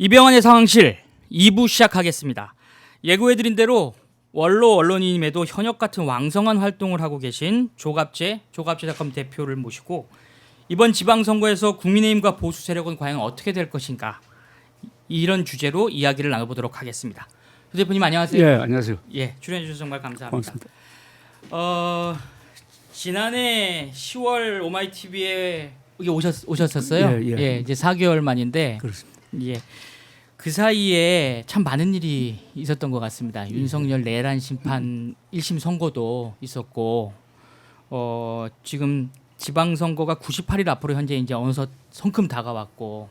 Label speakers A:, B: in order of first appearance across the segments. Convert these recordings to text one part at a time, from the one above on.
A: 이병헌의 상황실 2부 시작하겠습니다. 예고해드린 대로 원로 언론인임에도 현역 같은 왕성한 활동을 하고 계신 조갑제닷컴 대표를 모시고 이번 지방선거에서 국민의힘과 보수 세력은 과연 어떻게 될 것인가 이런 주제로 이야기를 나눠보도록 하겠습니다. 조 대표님 안녕하세요.
B: 예, 안녕하세요.
A: 예, 출연해 주셔서 정말 감사합니다.
B: 고맙습니다.
A: 지난해 10월 오마이TV에 오셨었어요.
B: 예.
A: 이제 4개월 만인데
B: 그렇습니다.
A: 예. 그 사이에 참 많은 일이 있었던 것 같습니다. 윤석열 내란 심판 1심 선고도 있었고 지금 지방선거가 98일 앞으로 현재 이제 어느덧 성큼 다가왔고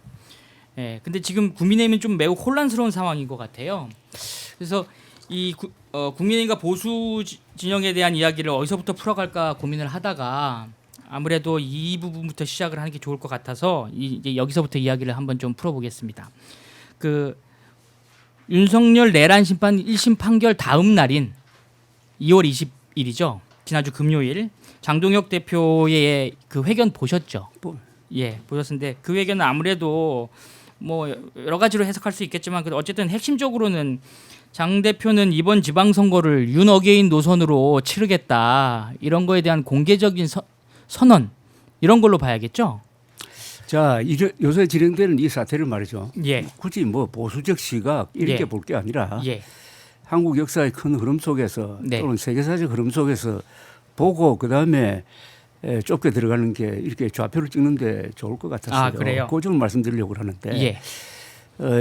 A: 근데 지금 국민의힘은 좀 매우 혼란스러운 상황인 것 같아요. 그래서 이 국민의힘과 보수 진영에 대한 이야기를 어디서부터 풀어갈까 고민을 하다가 아무래도 이 부분부터 시작을 하는 게 좋을 것 같아서 이제 여기서부터 이야기를 한번 좀 풀어보겠습니다. 그 윤석열 내란 심판 1심 판결 다음 날인 2월 20일이죠. 지난주 금요일 장동혁 대표의 그 회견 보셨죠? 예, 보셨는데 그 회견은 아무래도 뭐 여러 가지로 해석할 수 있겠지만 어쨌든 핵심적으로는 장 대표는 이번 지방선거를 윤어게인 노선으로 치르겠다 이런 거에 대한 공개적인 선언 이런 걸로 봐야겠죠?
B: 자, 요새 진행되는 이 사태를 말이죠.
A: 예.
B: 굳이 뭐 보수적 시각 이렇게
A: 예.
B: 볼 게 아니라
A: 예.
B: 한국 역사의 큰 흐름 속에서
A: 네.
B: 또는 세계사적 흐름 속에서 보고 그다음에 좁게 들어가는 게 이렇게 좌표를 찍는데 좋을 것 같았어요.
A: 아, 그래요?
B: 그 점을 말씀드리려고 하는데
A: 예.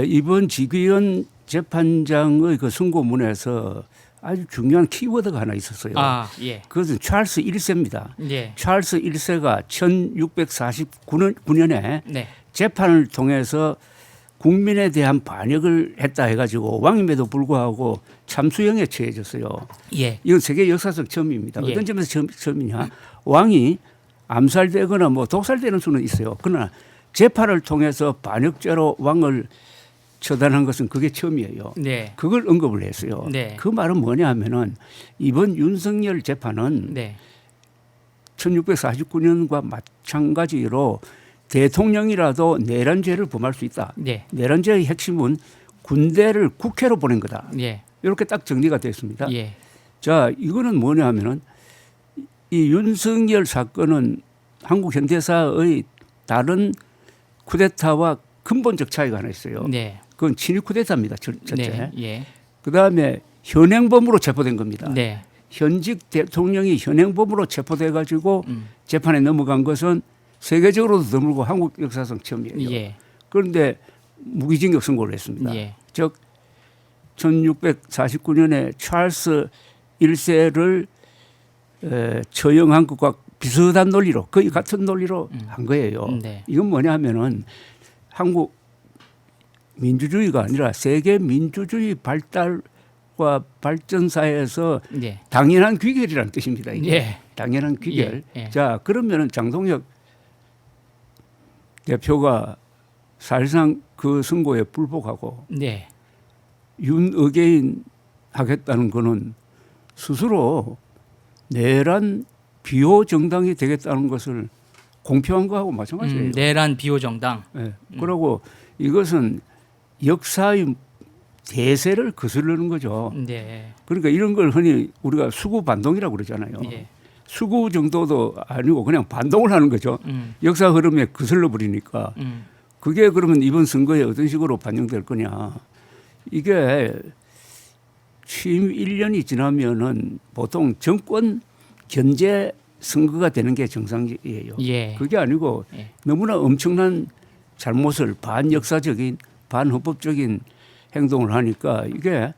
B: 이번 지귀현 재판장의 그 선고문에서 아주 중요한 키워드가 하나 있었어요.
A: 아, 예.
B: 그것은 찰스 1세입니다.
A: 예.
B: 찰스 1세가 1649년에
A: 네.
B: 재판을 통해서 국민에 대한 반역을 했다 해가지고 왕임에도 불구하고 참수형에 처해졌어요.
A: 예.
B: 이건 세계 역사적 처음입니다.
A: 예.
B: 어떤 점에서 처음이냐? 왕이 암살되거나 뭐 독살되는 수는 있어요. 그러나 재판을 통해서 반역죄로 왕을 처단한 것은 그게 처음이에요.
A: 네.
B: 그걸 언급을 했어요.
A: 네.
B: 그 말은 뭐냐 하면은 이번 윤석열 재판은
A: 네.
B: 1649년과 마찬가지로 대통령이라도 내란죄를 범할 수 있다.
A: 네.
B: 내란죄의 핵심은 군대를 국회로 보낸 거다.
A: 예.
B: 이렇게 딱 정리가 됐습니다.
A: 예.
B: 자, 이거는 뭐냐 하면은 이 윤석열 사건은 한국 현대사의 다른 쿠데타와 근본적 차이가 하나 있어요.
A: 네.
B: 그건 친일 쿠데타입니다. 첫째.
A: 네. 예.
B: 그다음에 현행범으로 체포된 겁니다.
A: 네.
B: 현직 대통령이 현행범으로 체포돼 가지고 재판에 넘어간 것은 세계적으로도 드물고 한국 역사상 처음이에요.
A: 예.
B: 그런데 무기징역 선고를 했습니다.
A: 예.
B: 즉 1649년에 찰스 1세를 처형한 것과 비슷한 논리로 거의 같은 논리로 한 거예요.
A: 네.
B: 이건 뭐냐 하면은 한국 민주주의가 아니라 세계 민주주의 발달과 발전사에서
A: 네.
B: 당연한 귀결이라는 뜻입니다. 이게.
A: 예.
B: 당연한 귀결.
A: 예. 예.
B: 자, 그러면은 장동혁 대표가 사실상 그 선고에 불복하고
A: 네.
B: 윤어게인 하겠다는 거는 스스로 내란 비호 정당이 되겠다는 것을 공표한 거하고 마찬가지예요.
A: 내란 비호 정당.
B: 네. 그리고 이것은 역사의 대세를 거스르는 거죠.
A: 네.
B: 그러니까 이런 걸 흔히 우리가 수구 반동이라고 그러잖아요.
A: 예.
B: 수구 정도도 아니고 그냥 반동을 하는 거죠. 역사 흐름에 거슬러 버리니까. 그게 그러면 이번 선거에 어떤 식으로 반영될 거냐. 이게 취임 1년이 지나면은 보통 정권 견제 선거가 되는 게 정상이에요.
A: 예.
B: 그게 아니고
A: 예.
B: 너무나 엄청난 잘못을 반역사적인 반헌법적인 행동을 하니까 이게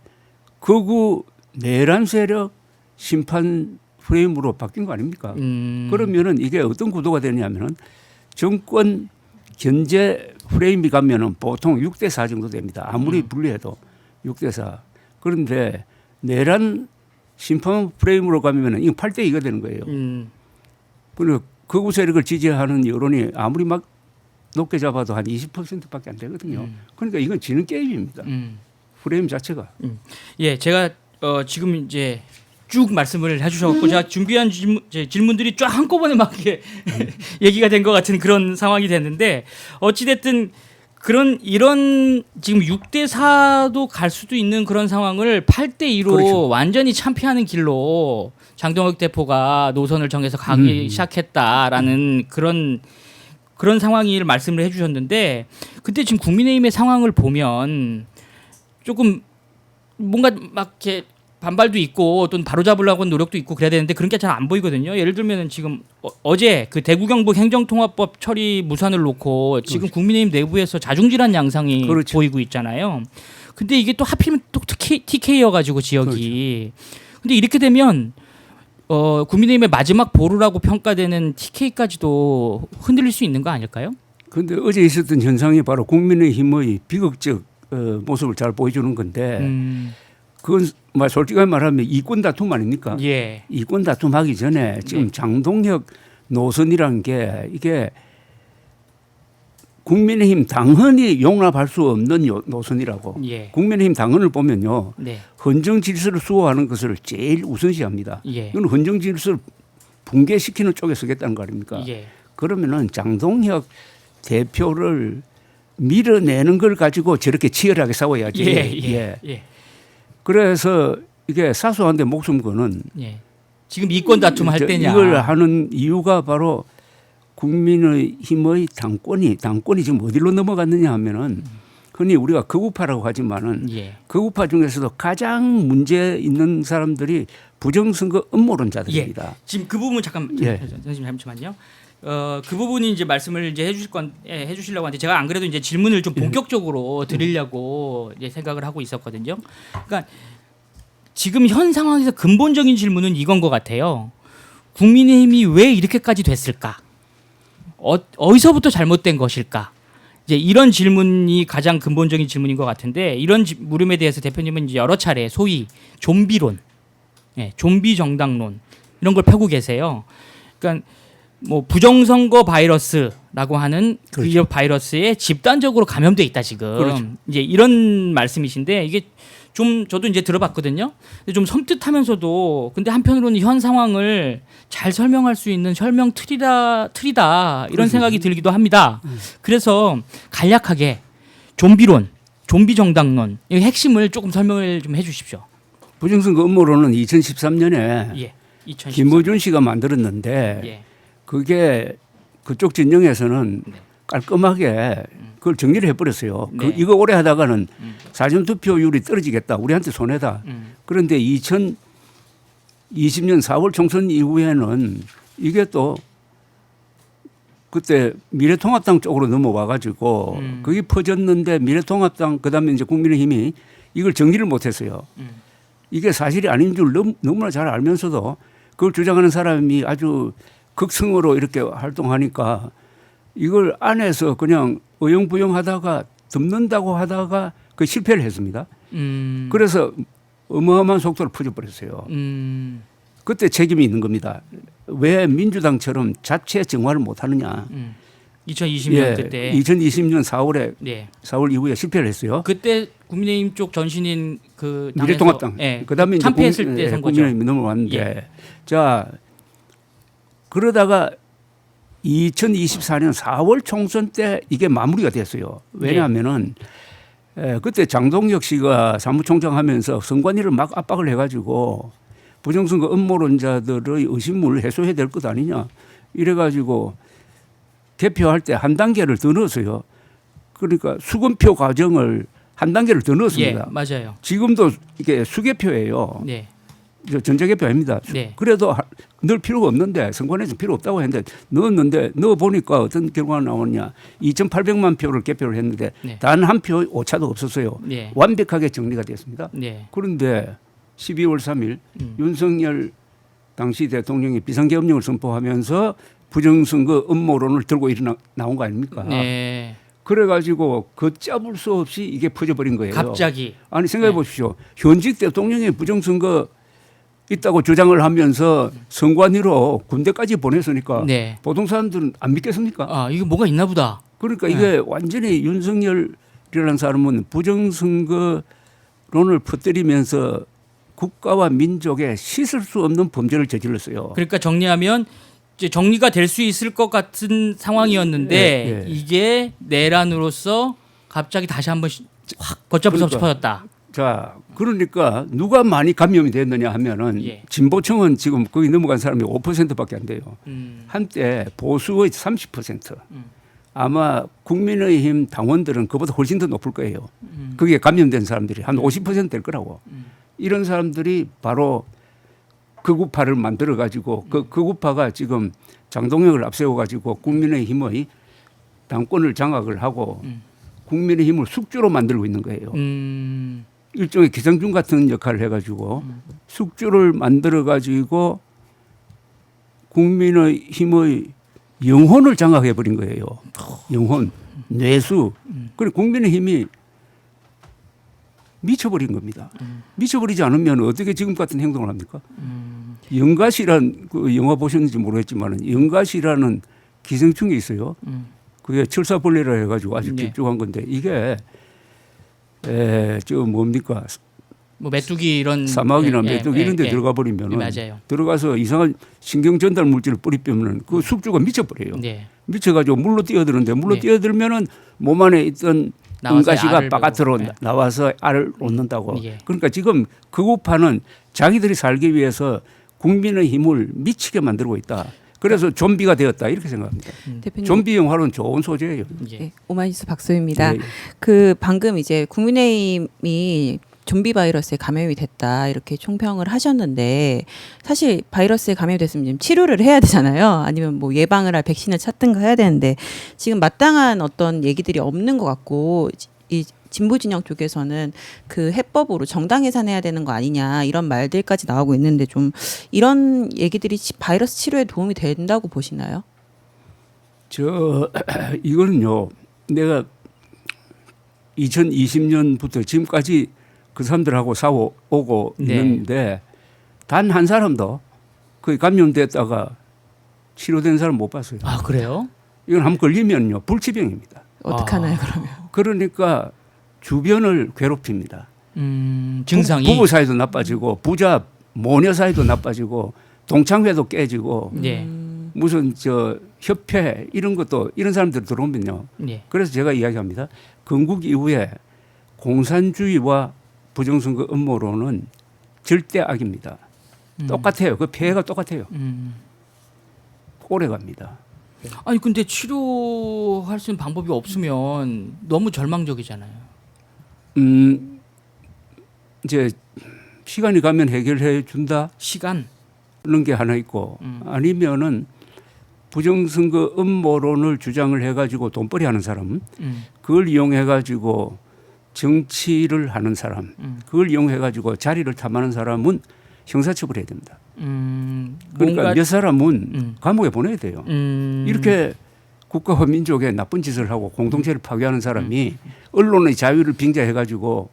B: 극우 내란 세력 심판 프레임으로 바뀐 거 아닙니까? 그러면은 이게 어떤 구도가 되냐면은 정권 견제 프레임이 가면은 보통 6대4 정도 됩니다. 아무리 분리해도 6대4. 그런데 내란 심판 프레임으로 가면은 이거 8대2가 되는 거예요. 그리고 극우 세력을 지지하는 여론이 아무리 막 높게 잡아도 한 20%밖에 안 되거든요. 그러니까 이건 지는 게임입니다. 프레임 자체가.
A: 예, 제가 지금 이제 쭉 말씀을 해주셔서 제가 준비한 질문들이 쫙 한꺼번에 막 이렇게 얘기가 된 것 같은 그런 상황이 됐는데 어찌 됐든 이런 지금 6대 4도 갈 수도 있는 그런 상황을 8대 2로
B: 그렇죠.
A: 완전히 참패하는 길로 장동혁 대표가 노선을 정해서 가기 시작했다라는 그런 상황을 말씀을 해주셨는데, 근데 지금 국민의힘의 상황을 보면 조금 뭔가 막 이렇게 반발도 있고 또는 바로잡으려고 하는 노력도 있고 그래야 되는데 그런 게 잘 안 보이거든요. 예를 들면은 지금 어제 그 대구 경북 행정통합법 처리 무산을 놓고 지금
B: 그렇죠.
A: 국민의힘 내부에서 자중질환 양상이
B: 그렇죠.
A: 보이고 있잖아요. 근데 이게 또 하필이면 또 TK여가지고 지역이. 근데 이렇게 되면 국민의힘의 마지막 보루라고 평가되는 TK까지도 흔들릴 수 있는 거 아닐까요?
B: 그런데 어제 있었던 현상이 바로 국민의힘의 비극적 모습을 잘 보여주는 건데 그건 솔직하게 말하면 이권 다툼 아닙니까?
A: 예.
B: 이권 다툼 하기 전에 지금 장동혁 노선이란 게 이게 국민의힘 당헌이 용납할 수 없는 노선이라고.
A: 예.
B: 국민의힘 당헌을 보면요.
A: 네.
B: 헌정 질서를 수호하는 것을 제일 우선시합니다.
A: 예.
B: 이건 헌정 질서를 붕괴시키는 쪽에 서겠다는 거 아닙니까?
A: 예.
B: 그러면은 장동혁 대표를 밀어내는 걸 가지고 저렇게 치열하게 싸워야지.
A: 예.
B: 그래서 이게 사소한데 목숨 거는
A: 예. 지금 이권 다툼 할 때냐?
B: 이걸 하는 이유가 바로 국민의힘의 당권이 지금 어디로 넘어갔느냐 하면은 흔히 우리가 극우파라고 하지만은
A: 예.
B: 극우파 중에서도 가장 문제 있는 사람들이 부정선거 음모론자들입니다.
A: 지금 그 부분 잠시만요. 그 부분이 이제 말씀을 이제 해주시려고 하는데 제가 안 그래도 이제 질문을 좀 본격적으로 드리려고 이제 생각을 하고 있었거든요. 그러니까 지금 현 상황에서 근본적인 질문은 이건 것 같아요. 국민의힘이 왜 이렇게까지 됐을까? 어디서부터 잘못된 것일까? 이제 이런 질문이 가장 근본적인 질문인 것 같은데 이런 물음에 대해서 대표님은 이제 여러 차례 소위 좀비론, 좀비 정당론 이런 걸 펴고 계세요. 그러니까 뭐 부정선거 바이러스라고 하는
B: 그렇죠.
A: 그 바이러스에 집단적으로 감염돼 있다 지금.
B: 그렇죠.
A: 이제 이런 말씀이신데 이게 좀 저도 이제 들어봤거든요. 근데 좀 섬뜩하면서도 근데 한편으로는 현 상황을 잘 설명할 수 있는 설명 틀이다 이런
B: 그렇죠.
A: 생각이 들기도 합니다. 그래서 간략하게 좀비론, 좀비 정당론 이 핵심을 조금 설명을 좀 해주십시오.
B: 부정선거 음모론은 2013년에
A: 예, 2014.
B: 김어준 씨가 만들었는데
A: 예,
B: 그게 그쪽 진영에서는
A: 네.
B: 깔끔하게 그걸 정리를 해버렸어요.
A: 네.
B: 이거 오래 하다가는 사전투표율이 떨어지겠다. 우리한테 손해다. 그런데 2020년 4월 총선 이후에는 이게 또 그때 미래통합당 쪽으로 넘어와 가지고 그게 퍼졌는데 미래통합당 그다음에 이제 국민의힘이 이걸 정리를 못했어요. 이게 사실이 아닌 줄 너무나 잘 알면서도 그걸 주장하는 사람이 아주 극성으로 이렇게 활동하니까 이걸 안에서 그냥 어영부영하다가 덮는다고 하다가 그 실패를 했습니다. 그래서 어마어마한 속도로 퍼져버렸어요. 그때 책임이 있는 겁니다. 왜 민주당처럼 자체 정화를 못하느냐.
A: 2020년 때
B: 2020년 4월에
A: 네.
B: 4월 이후에 실패를 했어요.
A: 그때 국민의힘 쪽 전신인 그 당에서,
B: 미래통합당.
A: 예,
B: 그다음에 이제
A: 참패했을 때 선거죠.
B: 국민의힘이 넘어왔는데
A: 예.
B: 자 그러다가 2024년 4월 총선 때 이게 마무리가 됐어요. 왜냐하면은 그때 장동혁 씨가 사무총장 하면서 선관위를 막 압박을 해가지고 부정선거 음모론자들의 의심을 해소해야 될 것 아니냐. 이래가지고 개표할 때 한 단계를 더 넣었어요. 그러니까 수검표 과정을 한 단계를 더 넣었습니다.
A: 예, 맞아요.
B: 지금도 이게 수개표예요.
A: 네.
B: 전자개표 아닙니다.
A: 네.
B: 그래도 넣을 필요가 없는데 선관위에서 필요 없다고 했는데 넣었는데 넣어보니까 어떤 결과가 나오냐. 2,800만 표를 개표를 했는데
A: 네.
B: 단 한 표 오차도 없었어요.
A: 네.
B: 완벽하게 정리가 됐습니다.
A: 네.
B: 그런데 12월 3일 윤석열 당시 대통령이 비상계엄령을 선포하면서 부정선거 음모론을 들고 나온 거 아닙니까?
A: 네.
B: 그래가지고 걷잡을 수 없이 이게 퍼져버린 거예요.
A: 갑자기.
B: 아니 생각해 보십시오. 현직 대통령이 부정선거 있다고 주장을 하면서 선관위로 군대까지 보냈으니까
A: 네.
B: 보통 사람들은 안 믿겠습니까?
A: 아, 이거 뭐가 있나 보다.
B: 그러니까 이게 완전히 윤석열이라는 사람은 부정선거론을 퍼뜨리면서 국가와 민족에 씻을 수 없는 범죄를 저질렀어요.
A: 그러니까 정리하면 이제 정리가 될 수 있을 것 같은 상황이었는데
B: 예, 예.
A: 이게 내란으로서 갑자기 다시 한번 확 걷잡아서
B: 그러니까.
A: 퍼졌다.
B: 자, 그러니까 누가 많이 감염이 됐느냐 하면은
A: 예.
B: 진보층은 지금 거기 넘어간 사람이 5%밖에 안 돼요. 한때 보수의 30%. 아마 국민의힘 당원들은 그보다 훨씬 더 높을 거예요. 그게 감염된 사람들이 한 50%될 거라고. 이런 사람들이 바로 극우파를 만들어 가지고 그 극우파가 지금 장동혁을 앞세워 가지고 국민의힘의 당권을 장악을 하고 국민의힘을 숙주로 만들고 있는 거예요. 일종의 기생충 같은 역할을 해가지고 숙주를 만들어가지고 국민의힘의 영혼을 장악해버린 거예요. 영혼, 뇌수. 그리고 국민의힘이 미쳐버린 겁니다. 미쳐버리지 않으면 어떻게 지금 같은 행동을 합니까? 영가시란 그 영화 보셨는지 모르겠지만 영가시라는 기생충이 있어요. 그게 철사벌레라 해가지고 아주
A: 네.
B: 길쭉한 건데 이게 저 뭡니까?
A: 뭐 메뚜기 이런
B: 사막이나 메뚜기 이런 데 들어가 버리면은
A: 맞아요.
B: 들어가서 이상한 신경 전달 물질을 뿌리면은 그 숙주가 미쳐버려요.
A: 네.
B: 미쳐가지고 물로 뛰어드는데 물로
A: 네.
B: 뛰어들면은 몸 안에 있던
A: 나와서
B: 응가시가
A: 알을
B: 바깥으로
A: 배고. 네.
B: 나와서 알을 놓는다고.
A: 예.
B: 그러니까 지금 극우파는 자기들이 살기 위해서 국민의 힘을 미치게 만들고 있다. 그래서 좀비가 되었다 이렇게 생각합니다.
C: 대표님.
B: 좀비 영화는 좋은 소재예요.
A: 예.
C: 네, 오마이뉴스 박소희입니다.
B: 예, 예.
C: 그 방금 이제 국민의힘이 좀비 바이러스에 감염이 됐다 이렇게 총평을 하셨는데 사실 바이러스에 감염이 됐으면 지금 치료를 해야 되잖아요. 아니면 뭐 예방을 할 백신을 찾든가 해야 되는데 지금 마땅한 어떤 얘기들이 없는 것 같고 이 진보 진영 쪽에서는 그 해법으로 정당 해산해야 되는 거 아니냐 이런 말들까지 나오고 있는데 좀 이런 얘기들이 바이러스 치료에 도움이 된다고 보시나요?
B: 이거는요. 내가 2020년부터 지금까지 그 사람들하고 싸워오고
A: 네.
B: 있는데 단 한 사람도 그 감염됐다가 치료된 사람 못 봤어요.
A: 아 그래요?
B: 이건 한번 걸리면요 불치병입니다.
C: 어떡하나요 그러면?
B: 그러니까 주변을 괴롭힙니다.
A: 증상이
B: 부부 사이도 나빠지고 부자 모녀 사이도 나빠지고 동창회도 깨지고
A: 예.
B: 무슨 저 협회 이런 것도 이런 사람들 들어오면요.
A: 예.
B: 그래서 제가 이야기합니다. 건국 이후에 공산주의와 부정선거 음모론은 절대 악입니다. 똑같아요. 그 폐해가 똑같아요. 오래 갑니다.
A: 아니 근데 치료할 수 있는 방법이 없으면 너무 절망적이잖아요.
B: 이제 시간이 가면 해결해 준다.
A: 시간.
B: 그런 게 하나 있고 아니면은 부정선거 음모론을 주장을 해가지고 돈벌이 하는 사람 그걸 이용해가지고 정치를 하는 사람 그걸 이용해가지고 자리를 탐하는 사람은 형사처벌해야 됩니다. 그러니까
A: 뭔가
B: 몇 사람은 감옥에 보내야 돼요. 이렇게 국가와 민족에 나쁜 짓을 하고 공동체를 파괴하는 사람이 언론의 자유를 빙자해가지고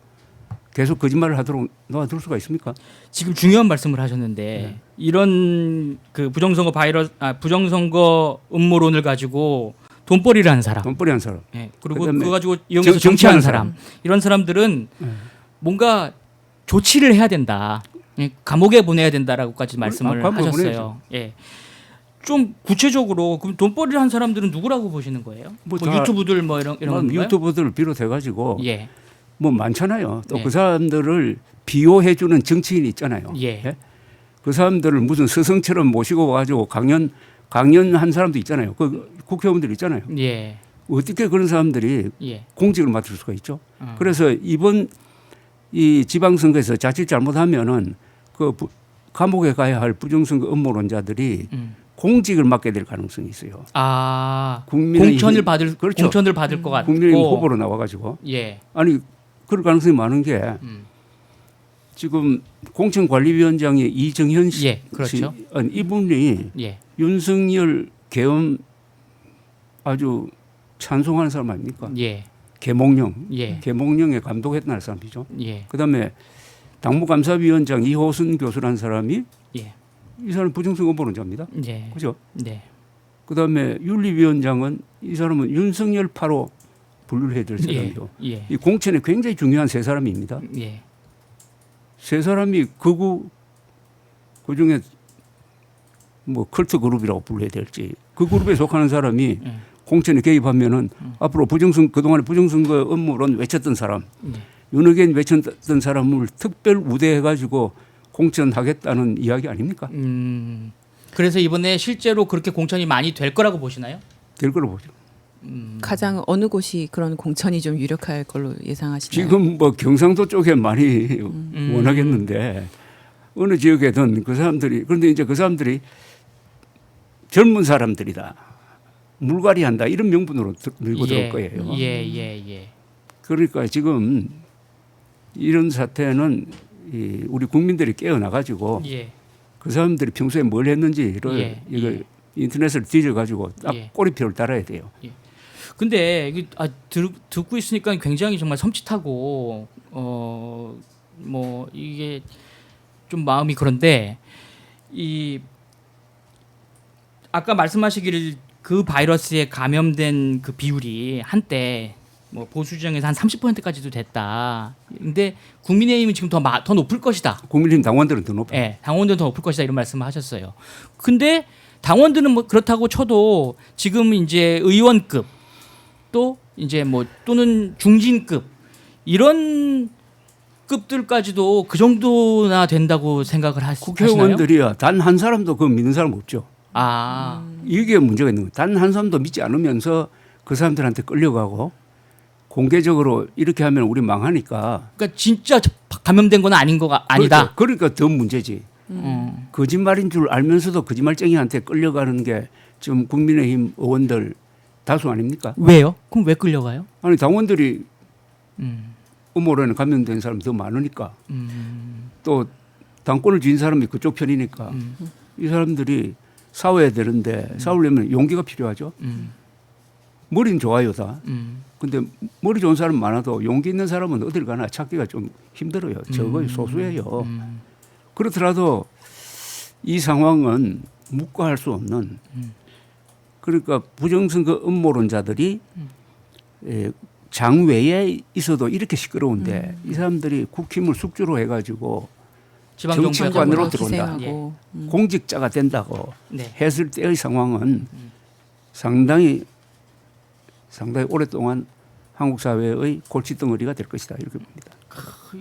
B: 계속 거짓말을 하도록 놔둘 수가 있습니까?
A: 지금 중요한 말씀을 하셨는데 이런 그 부정선거 음모론을 가지고 돈벌이를 하는 사람,
B: 돈벌이 한 사람.
A: 예, 그리고
B: 그다음에
A: 그거 가지고 이용해서 정치하는 사람, 이런 사람들은 뭔가 조치를 해야 된다, 예, 감옥에 보내야 된다라고까지 말씀을
B: 감옥에
A: 하셨어요.
B: 보내야죠.
A: 예. 좀 구체적으로 그럼 돈벌이를 한 사람들은 누구라고 보시는 거예요? 뭐 유튜브들 뭐 이런 건가요?
B: 유튜버들을 비롯해가지고
A: 예.
B: 뭐 많잖아요. 또
A: 예.
B: 그 사람들을 비호해주는 정치인이 있잖아요.
A: 예.
B: 그 사람들을 무슨 스승처럼 모시고 와가지고 강연한 사람도 있잖아요. 그 국회의원들 있잖아요.
A: 예.
B: 어떻게 그런 사람들이
A: 예.
B: 공직을 맡을 수가 있죠? 그래서 이번 이 지방선거에서 자칫 잘못하면은 그 감옥에 가야 할 부정선거 음모론자들이 공직을 맡게 될 가능성이 있어요.
A: 아,
B: 국민의힘-
A: 공천을 받을
B: 그렇죠.
A: 공천을 받을 것 같고.
B: 국민의힘 후보로 나와가지고
A: 예.
B: 아니 그럴 가능성이 많은 게 지금 공천관리위원장이 이정현 씨,
A: 예, 그렇죠.
B: 아니, 이분이
A: 예.
B: 윤석열 계엄 아주 찬송하는 사람 아닙니까?
A: 예.
B: 계몽령,
A: 예.
B: 계몽령에 감독했다는 사람이죠.
A: 예.
B: 그다음에 당무감사위원장 이호순 교수라는 사람이
A: 예.
B: 이 사람 부정선거 음모론자입니다.
A: 예.
B: 그죠?
A: 네.
B: 그다음에 윤리위원장은 이 사람은 윤석열파로 분류를 해야 될 사람이죠.
A: 예.
B: 이 공천에 굉장히 중요한 세 사람입니다.
A: 예.
B: 세 사람이 그중에 뭐 컬트 그룹이라고 불러야 될지 그 그룹에 속하는 사람이 공천에 개입하면은 앞으로 그동안에 부정선거 업무론 외쳤던 사람,
A: 네.
B: 윤핵관 외쳤던 사람을 특별 우대해가지고 공천하겠다는 이야기 아닙니까?
A: 그래서 이번에 실제로 그렇게 공천이 많이 될 거라고 보시나요?
B: 될 걸로 보죠.
C: 가장 어느 곳이 그런 공천이 좀 유력할 걸로 예상하시나요?
B: 지금 뭐 경상도 쪽에 많이 원하겠는데 어느 지역에든 그 사람들이 그런데 이제 그 사람들이 젊은 사람들이다. 물갈이 한다. 이런 명분으로 밀고 들어올 거예요.
A: 예.
B: 그러니까 지금 이런 사태는 우리 국민들이 깨어나가지고
A: 예.
B: 그 사람들이 평소에 뭘 했는지를
A: 예,
B: 이걸
A: 예.
B: 인터넷을 뒤져가지고 딱
A: 예.
B: 꼬리표를 달아야 돼요.
A: 근데 이게 듣고 있으니까 굉장히 정말 섬찟하고 뭐 이게 좀 마음이 그런데 이 아까 말씀하시기를 그 바이러스에 감염된 그 비율이 한때 뭐 보수 진영에서 한 30%까지도 됐다. 근데 국민의힘은 지금 더 높을 것이다.
B: 국민의힘 당원들은 더 높아요.
A: 예, 당원들은 더 높을 것이다 이런 말씀을 하셨어요. 근데 당원들은 뭐 그렇다고 쳐도 지금 이제 의원급 또 이제 뭐 또는 중진급 이런 급들까지도 그 정도나 된다고 생각을 하시나요?
B: 국회의원들이야 단 한 사람도 그거 믿는 사람 없죠.
A: 아,
B: 이게 문제가 있는 거예요. 단 한 사람도 믿지 않으면서 그 사람들한테 끌려가고 공개적으로 이렇게 하면 우리 망하니까.
A: 그러니까 진짜 감염된 건 아닌 거가 아니다.
B: 그렇죠. 그러니까 더 문제지. 거짓말인 줄 알면서도 거짓말쟁이한테 끌려가는 게 지금 국민의힘 의원들 다수 아닙니까?
A: 왜요? 그럼 왜 끌려가요?
B: 아니 당원들이
A: 음,
B: 음모론에 감염된 사람이 더 많으니까 또 당권을 쥔 사람이 그쪽 편이니까 이 사람들이 싸워야 되는데 싸우려면 용기가 필요하죠. 머리는 좋아요 다. 근데 머리 좋은 사람 많아도 용기 있는 사람은 어딜 가나 찾기가 좀 힘들어요. 적어요. 소수예요. 그렇더라도 이 상황은 묵과할 수 없는 그러니까 부정선거 음모론자들이 장외에 있어도 이렇게 시끄러운데 이 사람들이 국힘을 숙주로 해가지고 정치관으로 들어온다.
C: 기생하고.
B: 공직자가 된다고
A: 네.
B: 했을 때의 상황은 상당히 오랫동안 한국 사회의 골칫덩어리가 될 것이다 이렇게 봅니다.
A: 이거